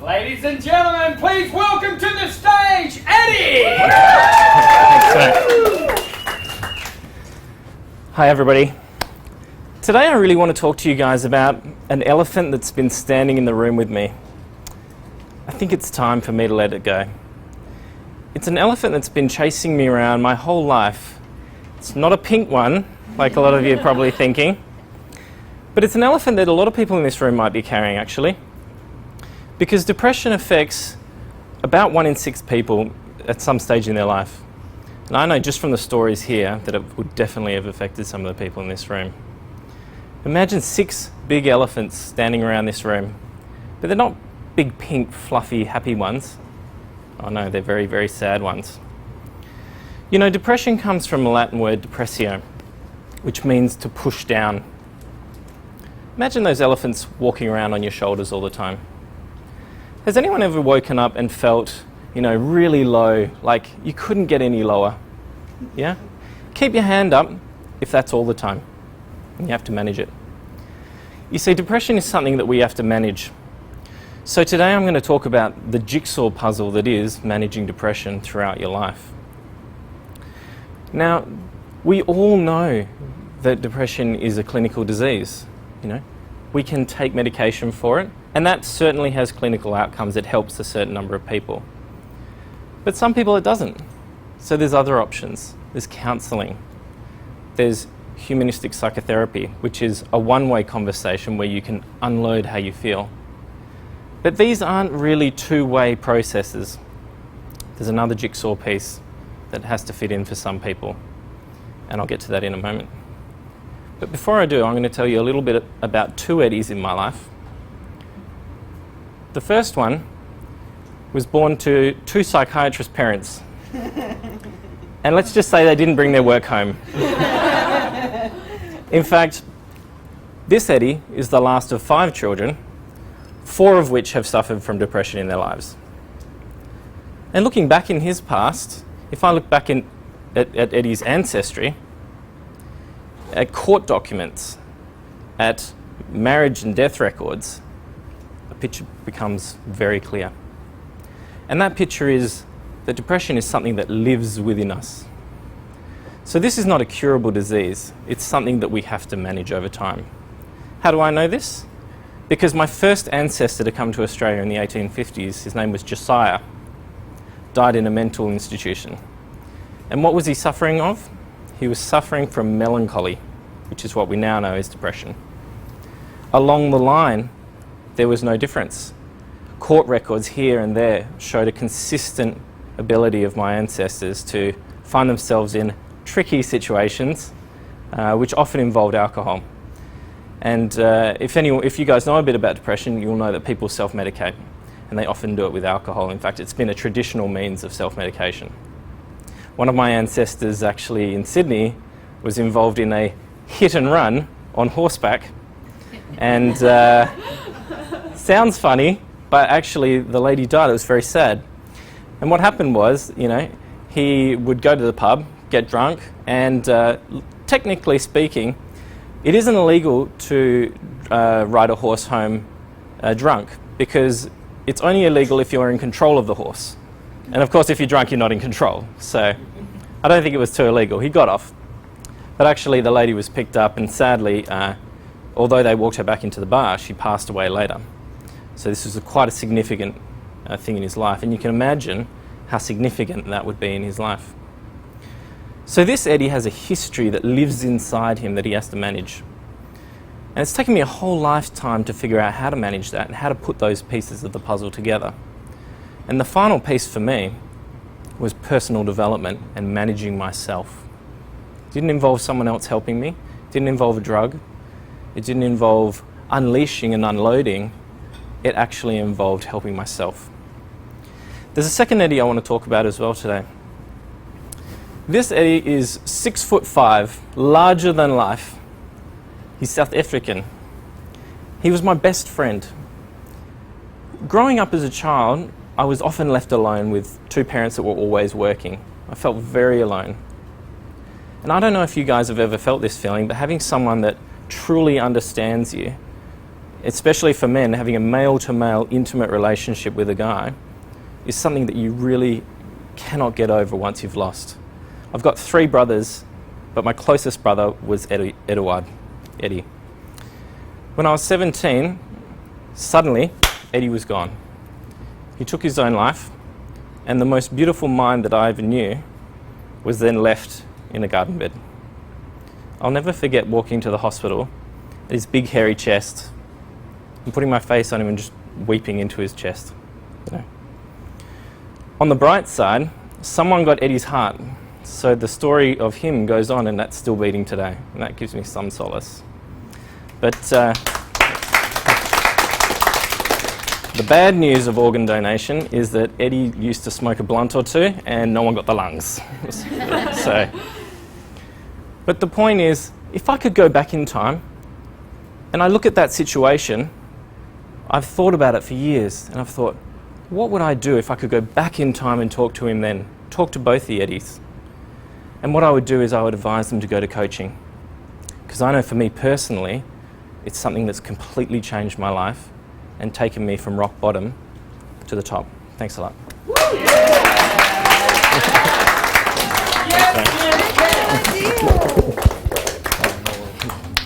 Ladies and gentlemen, please welcome to the stage, Eddie! Hi everybody. Today I really want to talk to you guys about an elephant that's been standing in the room with me. I think it's time for me to let it go. It's an elephant that's been chasing me around my whole life. It's not a pink one, like a lot of you are probably thinking, but it's an elephant that a lot of people in this room might be carrying actually. Because depression affects about 1 in 6 people at some stage in their life. And I know just from the stories here that it would definitely have affected some of the people in this room. Imagine 6 big elephants standing around this room, but they're not big, pink, fluffy, happy ones. Oh no, they're very, very sad ones. You know, depression comes from a Latin word, depressio, which means to push down. Imagine those elephants walking around on your shoulders all the time. Has anyone ever woken up and felt, really low, like you couldn't get any lower? Yeah? Keep your hand up if that's all the time. And you have to manage it. You see, depression is something that we have to manage. So today I'm going to talk about the jigsaw puzzle that is managing depression throughout your life. Now, we all know that depression is a clinical disease. We can take medication for it, and that certainly has clinical outcomes. It helps a certain number of people. But some people it doesn't. So there's other options. There's counselling. There's humanistic psychotherapy, which is a one-way conversation where you can unload how you feel. But these aren't really two-way processes. There's another jigsaw piece that has to fit in for some people, and I'll get to that in a moment. But before I do, I'm going to tell you a little bit about 2 Eddies in my life. The first one was born to 2 psychiatrist parents. And let's just say they didn't bring their work home. In fact, this Eddie is the last of 5 children, 4 of which have suffered from depression in their lives. And looking back in his past, if I look back at Eddie's ancestry, at court documents, at marriage and death records, a picture becomes very clear. And that picture is that depression is something that lives within us. So this is not a curable disease. It's something that we have to manage over time. How do I know this? Because my first ancestor to come to Australia in the 1850s, his name was Josiah, died in a mental institution. And what was he suffering of? He was suffering from melancholy, which is what we now know as depression. Along the line, there was no difference. Court records here and there showed a consistent ability of my ancestors to find themselves in tricky situations, which often involved alcohol. And if you guys know a bit about depression, you'll know that people self-medicate, and they often do it with alcohol. In fact, it's been a traditional means of self-medication. One of my ancestors actually in Sydney was involved in a hit and run on horseback, and sounds funny, but actually the lady died. It was very sad. And what happened was, he would go to the pub, get drunk, and technically speaking, it isn't illegal to ride a horse home drunk, because it's only illegal if you're in control of the horse. And of course, if you're drunk, you're not in control. So I don't think it was too illegal. He got off. But actually, the lady was picked up, and sadly, although they walked her back into the bar, she passed away later. So this was quite a significant thing in his life. And you can imagine how significant that would be in his life. So this Eddie has a history that lives inside him that he has to manage. And it's taken me a whole lifetime to figure out how to manage that and how to put those pieces of the puzzle together. And the final piece for me was personal development and managing myself. It didn't involve someone else helping me. It didn't involve a drug. It didn't involve unleashing and unloading. It actually involved helping myself. There's a second Eddie I want to talk about as well today. This Eddie is 6'5", larger than life. He's South African. He was my best friend. Growing up as a child, I was often left alone with 2 parents that were always working. I felt very alone. And I don't know if you guys have ever felt this feeling, but having someone that truly understands you especially for men, having a male-to-male intimate relationship with a guy is something that you really cannot get over once you've lost. I've got 3 brothers, but my closest brother was Eddie. When I was 17, suddenly Eddie was gone. He took his own life, and the most beautiful mind that I ever knew was then left in a garden bed. I'll never forget walking to the hospital, his big hairy chest, and putting my face on him and just weeping into his chest. You know. On the bright side, someone got Eddie's heart, so the story of him goes on, and that's still beating today, and that gives me some solace. But the bad news of organ donation is that Eddie used to smoke a blunt or 2 and no one got the lungs. But the point is, if I could go back in time and I look at that situation, I've thought about it for years and I've thought, what would I do if I could go back in time and talk to him then? Talk to both the Eddies. And what I would do is I would advise them to go to coaching. Because I know for me personally, it's something that's completely changed my life and taken me from rock bottom to the top. Thanks a lot.